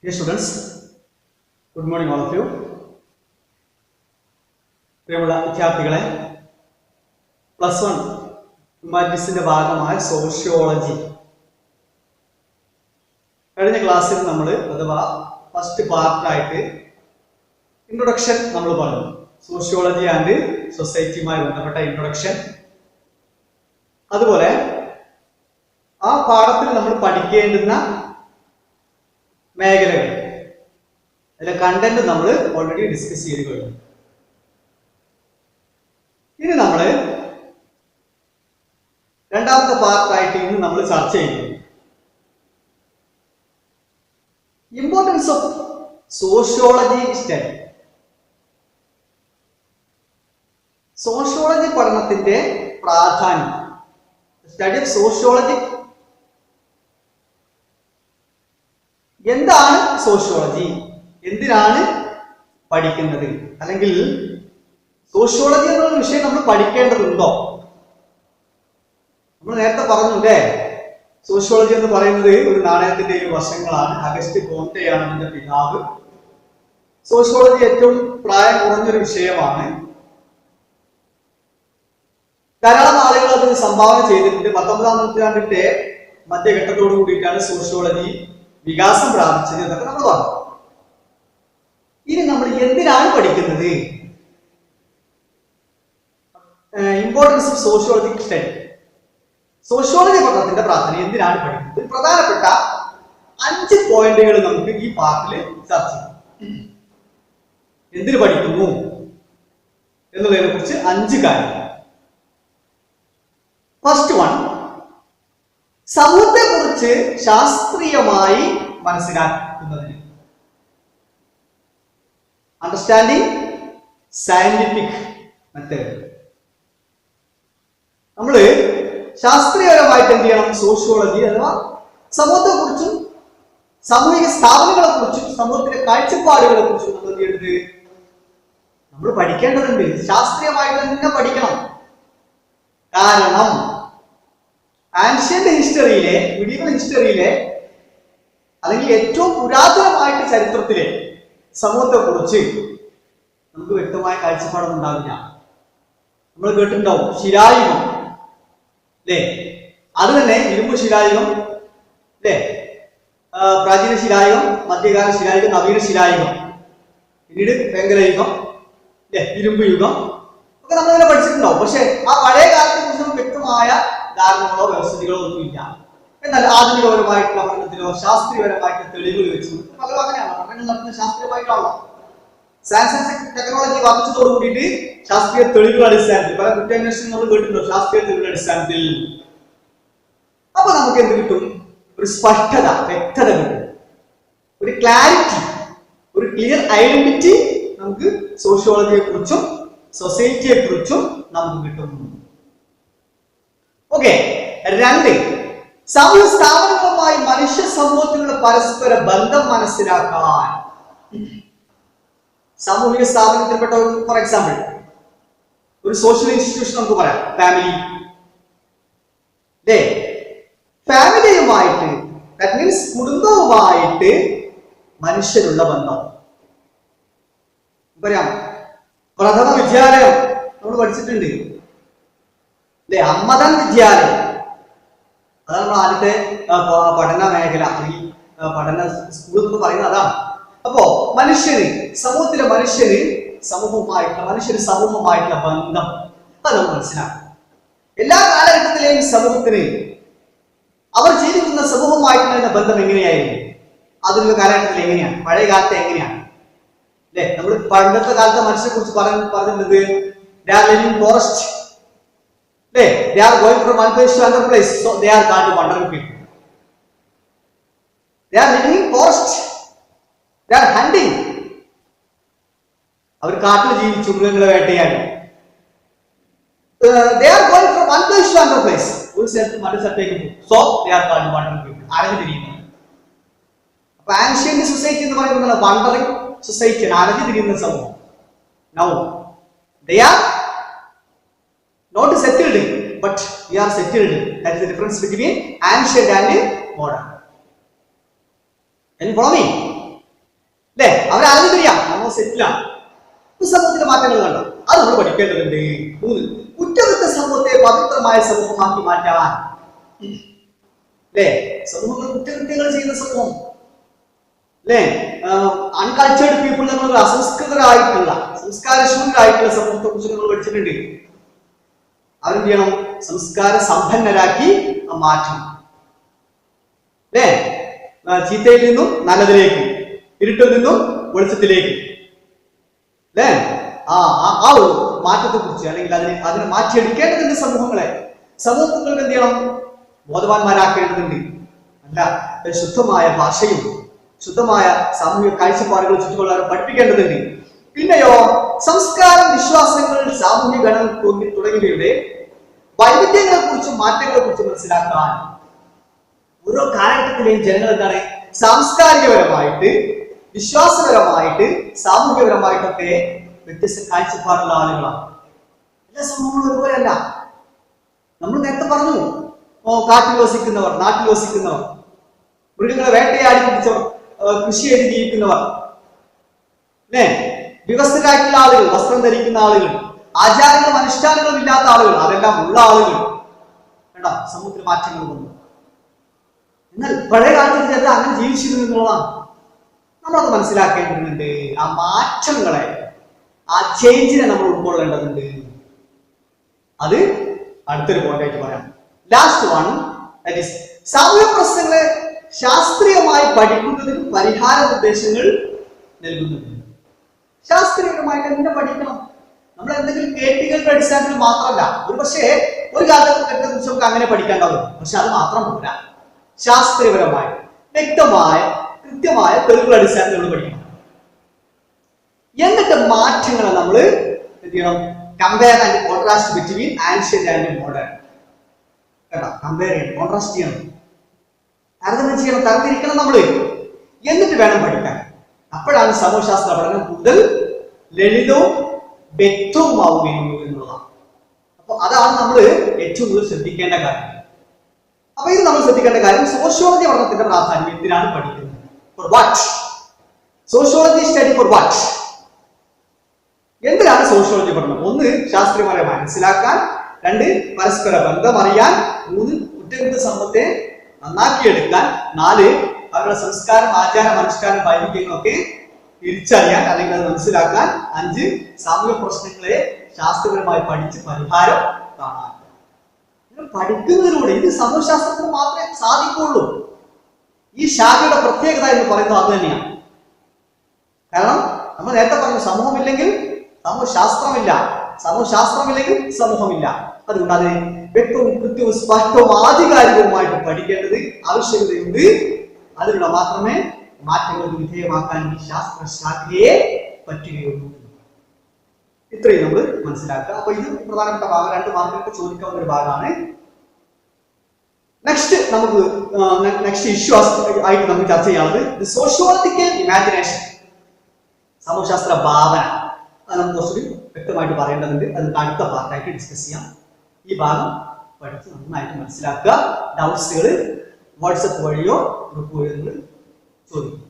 Dear students, good morning all of you. പ്രിയമുള്ള വിദ്യാർത്ഥികളെ, +1 ഹ്യൂമാനിറ്റീസിന്റെ ഭാഗമായ സോഷ്യോളജി കഴിഞ്ഞ ക്ലാസ്സിൽ നമ്മൾ അഥവാ ഫസ്റ്റ് പാർട്ടായിട്ട് ഇൻട്രൊഡക്ഷൻ നമ്മൾ പറഞ്ഞു. സോഷ്യോളജി ആൻഡ് സൊസൈറ്റിയുമായി ബന്ധപ്പെട്ട ഇൻട്രൊഡക്ഷൻ. അതുപോലെ ആ പാഠത്തിൽ നമ്മൾ പഠിക്കേണ്ടുന്ന മേഖലകൾ, അതിലെ കണ്ടന്റ് നമ്മൾ ഓൾറെഡി ഡിസ്കസ് ചെയ്ത് കഴിഞ്ഞു. ഇനി നമ്മൾ രണ്ടാമത്തെ പാർട്ടായിട്ട് ഇന്ന് നമ്മൾ ചർച്ച ചെയ്യുന്നു importance of sociology study. Sociology പഠനത്തിന്റെ പ്രാധാന്യം. Study of sociology. എന്താണ് സോഷ്യോളജി? എന്തിനാണ് പഠിക്കുന്നത്? അല്ലെങ്കിൽ സോഷ്യോളജി എന്നുള്ള വിഷയം നമ്മൾ പഠിക്കേണ്ടതുണ്ടോ? നമ്മൾ നേരത്തെ പറഞ്ഞു അല്ലേ, സോഷ്യോളജി എന്ന് പറയുന്നത് ഒരു നാണയത്തിന്റെ വശങ്ങളാണ്. അഗസ്റ്റ് കോംടെയാണ് അതിന്റെ പിതാവ്. സോഷ്യോളജി ഏറ്റവും പ്രായം കുറഞ്ഞൊരു വിഷയമാണ്. ധാരാളം ആളുകൾ അത് സംഭാവന ചെയ്തിട്ടുണ്ട്. 19ാം നൂറ്റാണ്ടിന്റെ മധ്യഘട്ടത്തോടു കൂടിയിട്ടാണ് സോഷ്യോളജി വികാസം പ്രാപിച്ചത് എന്നൊക്കെ നമ്മൾ പറഞ്ഞു. ഇനി നമ്മൾ എന്തിനാണ് പഠിക്കുന്നത്? Importance of sociology study. Sociology പഠനത്തിന്റെ പ്രാധാന്യം. എന്തിനാണ് പഠിക്കുന്നത്? പ്രധാനപ്പെട്ട 5 പോയിന്റുകൾ നമുക്ക് ഈ പാർട്ടിൽ ചർച്ച ചെയ്യാം. എന്തിനു പഠിക്കുന്നു എന്നുള്ളതിനെ കുറിച്ച് 5 കാര്യങ്ങൾ. ഫസ്റ്റ് വൺ, സമൂഹത്തെ കുറിച്ച് ശാസ്ത്രീയമായി മനസ്സിലാക്കുന്നതിന്. Understanding scientific method. നമ്മള് ശാസ്ത്രീയപരമായിട്ട് എന്ത് ചെയ്യണം? സോഷ്യോളജി അഥവാ സമൂഹത്തെ കുറിച്ചും സാമൂഹിക സ്ഥാപനങ്ങളെ കുറിച്ചും സമൂഹത്തിന്റെ കാഴ്ചപ്പാടുകളെ കുറിച്ചും നമ്മൾ എന്ത് ചെയ്യേണ്ടത്? നമ്മൾ പഠിക്കേണ്ടതുണ്ട്. ശാസ്ത്രീയമായിട്ട് തന്നെ പഠിക്കണം. കാരണം ആൻഷ്യന്റ് ഹിസ്റ്ററിയിലെ, മിഡീവൽ ഹിസ്റ്ററിയിലെ, അല്ലെങ്കിൽ ഏറ്റവും പുരാതനമായിട്ട് ചരിത്രത്തിലെ സമൂഹത്തെ കുറിച്ച് നമുക്ക് വ്യക്തമായ കാഴ്ചപ്പാടൊന്നും ഉണ്ടാവില്ല. നമ്മൾ കേട്ടിട്ടുണ്ടാവും ശിലായുഗം അല്ലേ? അത് തന്നെ ഇരുമ്പ് ശിലായുഗം അല്ലേ? പ്രാചീന ശിലായുഗം, മധ്യകാല ശിലായുഗം, നവീന ശിലായുഗം, പിന്നീട് വെങ്കലയുഗം അല്ലേ, ഇരുമ്പ് യുഗം ഒക്കെ നമ്മളിങ്ങനെ പഠിച്ചിട്ടുണ്ടാവും. പക്ഷെ ആ പഴയ കാലത്തെ കുറിച്ച് വ്യക്തമായ ധാരണകളോ വ്യവസ്ഥിതികളോ ഒന്നുമില്ല. എന്നാൽ ആധുനികപരമായിട്ടുള്ള പഠനത്തിലോ ശാസ്ത്രീയപരമായിട്ടുള്ള തെളിവുകൾ വെച്ച് പലരും അങ്ങനെയാണ് പഠനങ്ങൾ നടത്തുന്നത്. ശാസ്ത്രീയമായിട്ടാണല്ലോ. സയൻസ് ആൻഡ് ടെക്നോളജി വർദ്ധിച്ചതോട് കൂടിയിട്ട് ശാസ്ത്രീയ തെളിവുകളുടെ അടിസ്ഥാനത്തിൽ പല കുറ്റാന്വേഷണം നമ്മൾ കേട്ടിട്ടുണ്ടോ? ശാസ്ത്രീയ തെളിവുകളുടെ അടിസ്ഥാനത്തിൽ. അപ്പൊ നമുക്ക് എന്ത് കിട്ടും? ഒരു സ്പഷ്ടത, വ്യക്തത കിട്ടും. ഒരു ക്ലാരിറ്റി, ഒരു ക്ലിയർ ഐഡന്റിറ്റി നമുക്ക് സോഷ്യോളജിയെ കുറിച്ചും സൊസൈറ്റിയെ കുറിച്ചും നമുക്ക് കിട്ടും. ഓക്കെ. 2, സാമൂഹ്യ സ്ഥാപനങ്ങളുമായി മനുഷ്യ സമൂഹത്തിലുള്ള പരസ്പര ബന്ധം മനസ്സിലാക്കാൻ. സാമൂഹിക സ്ഥാപനത്തിൽപ്പെട്ട ഫോർ എക്സാമ്പിൾ ഒരു സോഷ്യൽ ഇൻസ്റ്റിറ്റ്യൂഷൻ നമുക്ക് പറയാം. ഫാമിലി അല്ലേ? ഫാമിലിയുമായിട്ട്, ദാറ്റ് മീൻസ് കുടുംബവുമായിട്ട് മനുഷ്യനുള്ള ബന്ധം പറയാം. പ്രഥമ വിദ്യാലയം നമ്മൾ പഠിച്ചിട്ടുണ്ട് അല്ലെ? അമ്മതൻ വിദ്യാലയം, അതാണ് നമ്മൾ ആദ്യത്തെ പഠന മേഖല, അല്ലെങ്കിൽ പഠന സ്കൂൾ എന്ന് പറയുന്നത് അതാണ്. അപ്പോ മനുഷ്യന്, സമൂഹത്തിലെ മനുഷ്യന് സമൂഹമായിട്ടുള്ള ബന്ധം അത് നമ്മൾ മനസ്സിലാക്കും. എല്ലാ കാലഘട്ടത്തിലെയും സമൂഹത്തിന് അവർ ജീവിക്കുന്ന സമൂഹമായിട്ടുള്ള ബന്ധം എങ്ങനെയായിരുന്നു? ആധുനിക കാലഘട്ടത്തിൽ എങ്ങനെയാണ്? പഴയ കാലത്തെ എങ്ങനെയാണ് അല്ലെ? നമ്മൾ പണ്ടത്തെ കാലത്തെ മനുഷ്യരെ കുറിച്ച് പറഞ്ഞിരുന്നത് they are living in forest. They are going from one place to another place, so they are called wandering people. They are living in forest. They are hunting. അവർ കാട്ടിൽ ജീവിച്ചു, മൃഗങ്ങളെ വേട്ടയാടി. They are going from one place to another place. ഒരു സ്ഥലത്ത് മറ്റൊരു സ്ഥലത്തേക്ക് പോകും. So they are called wandering people. അലഞ്ഞു തിരിയുന്നത്. അപ്പൊ ആൻഷ്യന്റ് സൊസൈറ്റി എന്ന് പറയുന്നത് വണ്ടറിംഗ് സൊസൈറ്റി, അലഞ്ഞു തിരിയുന്ന സമൂഹം. Now they are not settled, but we are settled. That is the difference between ancient and modern. And follow me. സെറ്റിലാണ്. സമൂഹത്തിലെ മാറ്റങ്ങൾ കണ്ടോ, അത് നമ്മൾ പഠിക്കേണ്ടതുണ്ട്. 3, കുറ്റകൃത്യ സമൂഹത്തെ പവിത്രമായ സമൂഹമാക്കി മാറ്റാൻ. അല്ലേ, സമൂഹങ്ങൾ കുറ്റകൃത്യങ്ങൾ ചെയ്യുന്ന സമൂഹം അല്ലേ, അൺകൾച്ചേർഡ് പീപ്പിൾ, നമ്മൾ അസംസ്കൃതരായിട്ടുള്ള സംസ്കാരശൂന്യരായിട്ടുള്ള സമൂഹത്തെ കുറിച്ച് നമ്മൾ പഠിച്ചിട്ടുണ്ട്. അവരെന്ത് ചെയ്യണം? സംസ്കാര സമ്പന്നരാക്കി മാറ്റണം. അല്ലേ, ചീത്തയിൽ നിന്നും നല്ലതിലേക്ക്, ഇരുട്ടിൽ നിന്നും വെളിച്ചത്തിലേക്ക്. അല്ലേ, ആ ഒരു മാറ്റത്തെ കുറിച്ച് അല്ലെങ്കിൽ അതിനെ മാറ്റിയെടുക്കേണ്ടതുണ്ട്. സമൂഹങ്ങൾക്ക് എന്ത് ചെയ്യണം? ബോധവാന്മാരാക്കേണ്ടതുണ്ട്. അല്ല, ശുദ്ധമായ ഭാഷയും ശുദ്ധമായ സാമൂഹിക കാഴ്ചപ്പാടുകൾ ചുറ്റുകൊള്ളാൻ പഠിപ്പിക്കേണ്ടതുണ്ട്. പിന്നെയോ, സംസ്കാരം, വിശ്വാസങ്ങൾ, സാമൂഹിക ഘടന തുടങ്ങിയവയുടെ വൈവിധ്യങ്ങളെ കുറിച്ചും മാറ്റങ്ങളെ കുറിച്ചും മനസ്സിലാക്കാൻ ഓരോ കാലഘട്ടത്തിലെയും ജനങ്ങൾ എന്താണ് സാംസ്കാരികപരമായിട്ട്, വിശ്വാസപരമായിട്ട്, സാമൂഹികപരമായിട്ടൊക്കെ വ്യത്യസ്ത കാഴ്ചപ്പാടുള്ള ആളുകളാണ്. എല്ലാ സമൂഹങ്ങളും ഒരുപോലെയല്ല. നമ്മൾ നേരത്തെ പറഞ്ഞു, കാട്ടിൽ വസിക്കുന്നവർ, നാട്ടിൽ വസിക്കുന്നവർ, മൃഗങ്ങളെ വേട്ടയാടി പിടിച്ചവർ, കൃഷി ചെയ്ത് ജീവിക്കുന്നവർ, അല്ലേ, വ്യവസ്ഥരായിട്ടുള്ള ആളുകൾ, വസ്ത്രം ധരിക്കുന്ന ആളുകൾ, ആചാരങ്ങളും അനുഷ്ഠാനങ്ങളും ഇല്ലാത്ത ആളുകൾ, അതെല്ലാം ഉള്ള ആളുകൾ കേട്ടോ. സമൂഹത്തിൽ മാറ്റങ്ങൾ വന്നു. എന്നാൽ പഴയ കാലത്ത് ചേർത്ത് അങ്ങനെ ജീവിച്ചിരുന്നു എന്നുള്ളതാണ്. നമ്മളത് മനസ്സിലാക്കേണ്ടതുണ്ട്. ആ മാറ്റങ്ങളെ, ആ ചേഞ്ചിനെ നമ്മൾ ഉൾക്കൊള്ളേണ്ടതുണ്ട്. അത് അടുത്തൊരു പോയിന്റായിട്ട് പറയാം. ലാസ്റ്റ് വൺ, ദാറ്റ് ഈസ് സാമൂഹ്യ പ്രശ്നങ്ങളെ ശാസ്ത്രീയമായി പഠിക്കുന്നതിന് പരിഹാര നിർദ്ദേശങ്ങൾ നൽകുന്നുണ്ട്. ശാസ്ത്രീയപരമായിട്ട് തന്നെ പഠിക്കണം. നമ്മൾ എന്തെങ്കിലും കേട്ടുകളുടെ അടിസ്ഥാനത്തിൽ മാത്രമല്ല. ഒരു പക്ഷേ ഒരു കാലഘട്ടത്തെ കുറിച്ച് നമുക്ക് അങ്ങനെ പഠിക്കേണ്ടതും, പക്ഷെ അത് മാത്രം പോരാ. ശാസ്ത്രീയപരമായി വ്യക്തമായ കൃത്യമായ തെളിവുകളുടെ അടിസ്ഥാനത്തിൽ നമ്മൾ പഠിക്കണം. എന്നിട്ട് മാറ്റങ്ങളെ നമ്മൾ എന്ത് ചെയ്യണം? Compare and contrast between ancient and modern. കേട്ടോ, കമ്പയർ ചെയ്യണം, കോൺട്രാസ്റ്റ് ചെയ്യണം, താരതമ്യം ചെയ്യണം, തരംതിരിക്കണം നമ്മൾ. എന്നിട്ട് വേണം പഠിക്കാൻ. അപ്പോഴാണ് സമൂഹശാസ്ത്ര പഠനം കൂടുതൽ ലളിതവും വ്യക്തവുമാവുകയുള്ളൂ എന്നുള്ളതാണ്. അപ്പൊ അതാണ് നമ്മൾ ഏറ്റവും കൂടുതൽ ശ്രദ്ധിക്കേണ്ട കാര്യം. അപ്പൊ ഇത് നമ്മൾ ശ്രദ്ധിക്കേണ്ട കാര്യം, സോഷ്യോളജി പഠനത്തിന്റെ പ്രാധാന്യം എന്തിനാണ് പഠിക്കുന്നത്? For what? Sociology study for what? എന്തിനാണ് സോഷ്യോളജി പഠനം? 1, ശാസ്ത്രീയമായി മനസ്സിലാക്കാൻ. 2, പരസ്പര ബന്ധം അറിയാൻ. 3, കുറ്റകൃത്യ സമൂഹത്തെ നന്നാക്കിയെടുക്കാൻ. 4, അവരുടെ സംസ്കാരം, ആചാരം, അനുഷ്ഠാനം, വൈവിധ്യങ്ങളൊക്കെ തിരിച്ചറിയാൻ അല്ലെങ്കിൽ അത് മനസ്സിലാക്കാൻ. 5, സാമൂഹിക പ്രശ്നങ്ങളെ ശാസ്ത്രപരമായി പഠിച്ച് പരിഹാരം കാണാൻ. പഠിക്കുന്നതിലൂടെ ഇത് സമൂഹശാസ്ത്രത്തിന് മാത്രമേ സാധിക്കുള്ളൂ. ഈ ശാഖയുടെ പ്രത്യേകത എന്ന് പറയുന്നത് അത് തന്നെയാണ്. കാരണം നമ്മൾ നേരത്തെ പറഞ്ഞു, സമൂഹമില്ലെങ്കിൽ സമൂഹശാസ്ത്രമില്ല, സമൂഹശാസ്ത്രമില്ലെങ്കിൽ സമൂഹമില്ല. അതുകൊണ്ട് അതിനെ വ്യക്തവും കൃത്യവും സ്പഷ്ടവും ആധികാരികവുമായിട്ട് പഠിക്കേണ്ടത് ആവശ്യകതയുണ്ട്. അതിലൂടെ മാത്രമേ മാറ്റങ്ങൾക്ക് വിധേയമാക്കാൻ ഈ ശാസ്ത്രശാഖയെ പറ്റുകയുള്ളൂ. ഇത്രയും നമ്മൾ മനസ്സിലാക്കുക. അപ്പൊ ഇത് പ്രധാനപ്പെട്ട ഭാഗം, 2 മാർക്കൊക്കെ ചോദിക്കാവുന്ന ഒരു ഭാഗമാണ്. നെക്സ്റ്റ് ഇഷ്യൂ ആയിട്ട് നമുക്ക് ചർച്ച ചെയ്യാനുള്ളത് സോഷ്യോളജിക്കൽ ഇമാജിനേഷൻ, സമൂഹശാസ്ത്ര ഭാവന. അത് നമുക്ക് കുറച്ചുകൂടി വ്യക്തമായിട്ട് പറയേണ്ടതുണ്ട്. അത് അടുത്ത പാർട്ടായിട്ട് ഡിസ്കസ് ചെയ്യാം. ഈ ഭാഗം പഠിച്ച് നന്നായിട്ട് മനസ്സിലാക്കുക. ഡൗട്ട്സുകൾ വാട്സപ്പ് വഴിയോ ഗ്രൂപ്പ് വഴിയോ നിങ്ങൾ ചോദിക്കും.